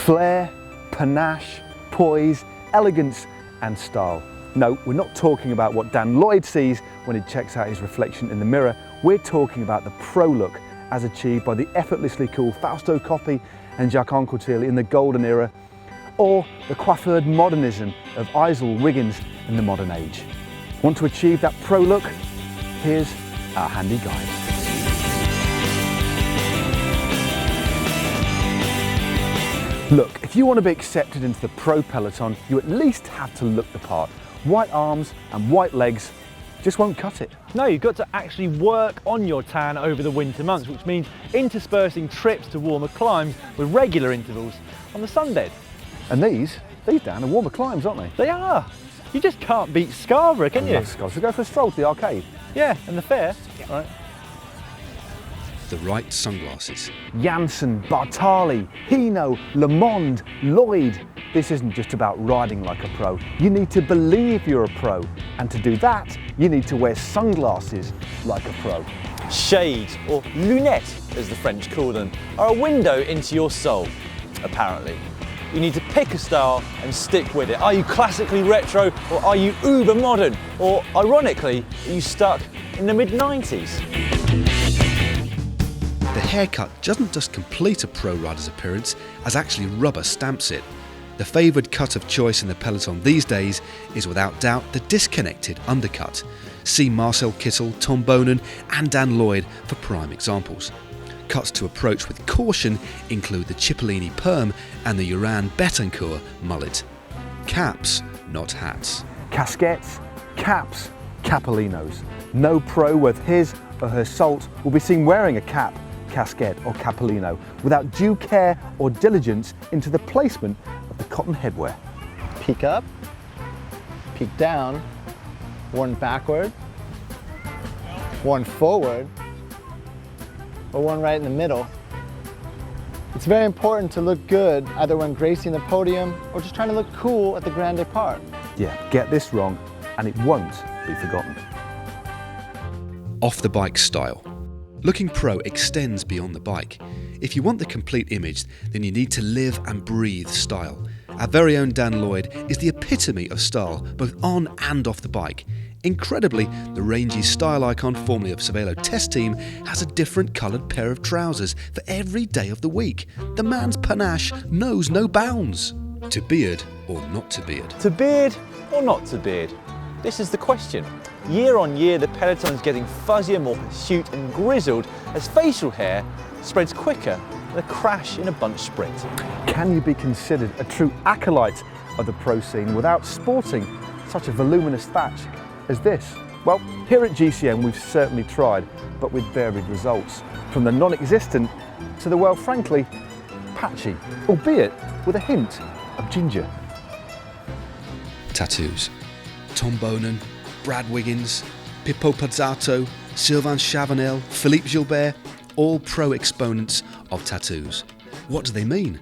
Flair, panache, poise, elegance and style. No, we're not talking about what Dan Lloyd sees when he checks out his reflection in the mirror. We're talking about the pro look as achieved by the effortlessly cool Fausto Coppi and Jacques Anquetil in the golden era, or the coiffured modernism of Eisel Wiggins in the modern age. Want to achieve that pro look? Here's our handy guide. Look, if you want to be accepted into the pro peloton, you at least have to look the part. White arms and white legs just won't cut it. No, you've got to actually work on your tan over the winter months, which means interspersing trips to warmer climbs with regular intervals on the sunbed. And these Dan, are warmer climbs, aren't they? They are. You just can't beat Scarborough, can you? So go for a stroll to the arcade. Yeah, and the fair. Yeah. Right. The right sunglasses. Janssen, Bartali, Hinault, Le Monde, Lloyd. This isn't just about riding like a pro. You need to believe you're a pro. And to do that, you need to wear sunglasses like a pro. Shades, or lunettes as the French call them, are a window into your soul, apparently. You need to pick a style and stick with it. Are you classically retro, or are you uber modern? Or, ironically, are you stuck in the mid-90s? The haircut doesn't just complete a pro rider's appearance, as actually rubber stamps it. The favoured cut of choice in the peloton these days is without doubt the disconnected undercut. See Marcel Kittel, Tom Bonen and Dan Lloyd for prime examples. Cuts to approach with caution include the Cipollini perm and the Uran Betancourt mullet. Caps, not hats. Casquettes, caps, capolinos. No pro worth his or her salt will be seen wearing a cap, casquette or capolino without due care or diligence into the placement of the cotton headwear. Peek up, peek down, one backward, one forward, or one right in the middle. It's very important to look good either when gracing the podium or just trying to look cool at the Grand Depart. Yeah, get this wrong and it won't be forgotten. Off the bike style. Looking pro extends beyond the bike. If you want the complete image, then you need to live and breathe style. Our very own Dan Lloyd is the epitome of style, both on and off the bike. Incredibly, the rangy style icon formerly of Cervelo Test Team has a different coloured pair of trousers for every day of the week. The man's panache knows no bounds. To beard or not to beard? To beard or not to beard? This is the question. Year on year, the peloton's getting fuzzier, more hirsute and grizzled as facial hair spreads quicker than a crash in a bunch sprint. Can you be considered a true acolyte of the pro scene without sporting such a voluminous thatch as this? Well, here at GCN we've certainly tried, but with varied results. From the non-existent to the, well, frankly, patchy, albeit with a hint of ginger. Tattoos. Tom Bonen, Brad Wiggins, Pippo Pazzato, Sylvain Chavanel, Philippe Gilbert, all pro exponents of tattoos. What do they mean?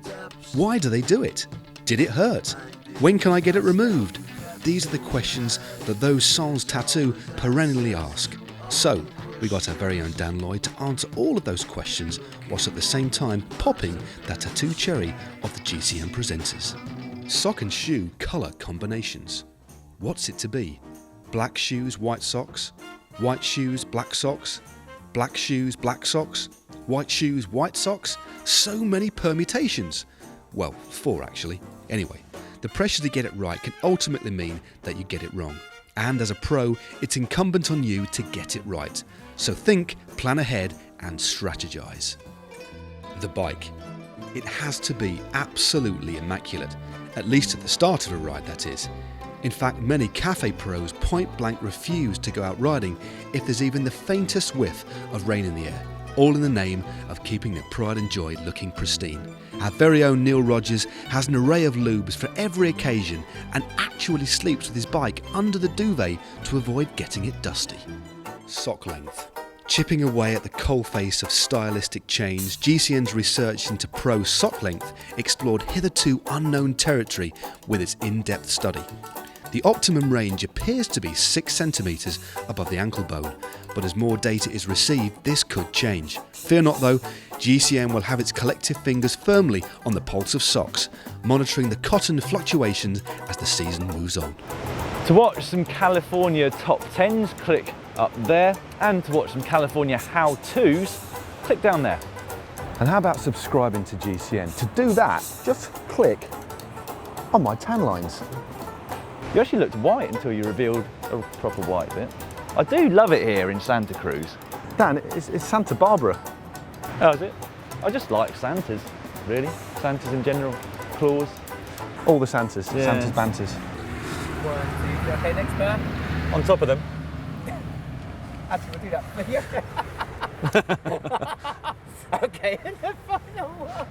Why do they do it? Did it hurt? When can I get it removed? These are the questions that those sans tattoo perennially ask. So, we got our very own Dan Lloyd to answer all of those questions, whilst at the same time popping that tattoo cherry of the GCN presenters. Sock and shoe colour combinations. What's it to be? Black shoes, white socks? White shoes, black socks? Black shoes, black socks? White shoes, white socks? So many permutations. Well, 4 actually. Anyway, the pressure to get it right can ultimately mean that you get it wrong. And as a pro, it's incumbent on you to get it right. So think, plan ahead and strategize. The bike. It has to be absolutely immaculate, at least at the start of a ride, that is. In fact, many cafe pros point blank refuse to go out riding if there's even the faintest whiff of rain in the air, all in the name of keeping their pride and joy looking pristine. Our very own Neil Rogers has an array of lubes for every occasion and actually sleeps with his bike under the duvet to avoid getting it dusty. Sock length. Chipping away at the coalface of stylistic change, GCN's research into pro sock length explored hitherto unknown territory with its in-depth study. The optimum range appears to be 6 centimetres above the ankle bone, but as more data is received, this could change. Fear not though, GCN will have its collective fingers firmly on the pulse of socks, monitoring the cotton fluctuations as the season moves on. To watch some California top 10s, click up there, and to watch some California how-tos, click down there. And how about subscribing to GCN? To do that, just click on my tan lines. You actually looked white until you revealed a proper white bit. I do love it here in Santa Cruz. Dan, it's Santa Barbara. Oh, is it? I just like Santas, really. Santas in general, claws. All the Santas, Yeah. Santa's banters. 1, 2, 3. Okay, next man. On top of them. Actually, we'll do that for you. Okay, and the final one.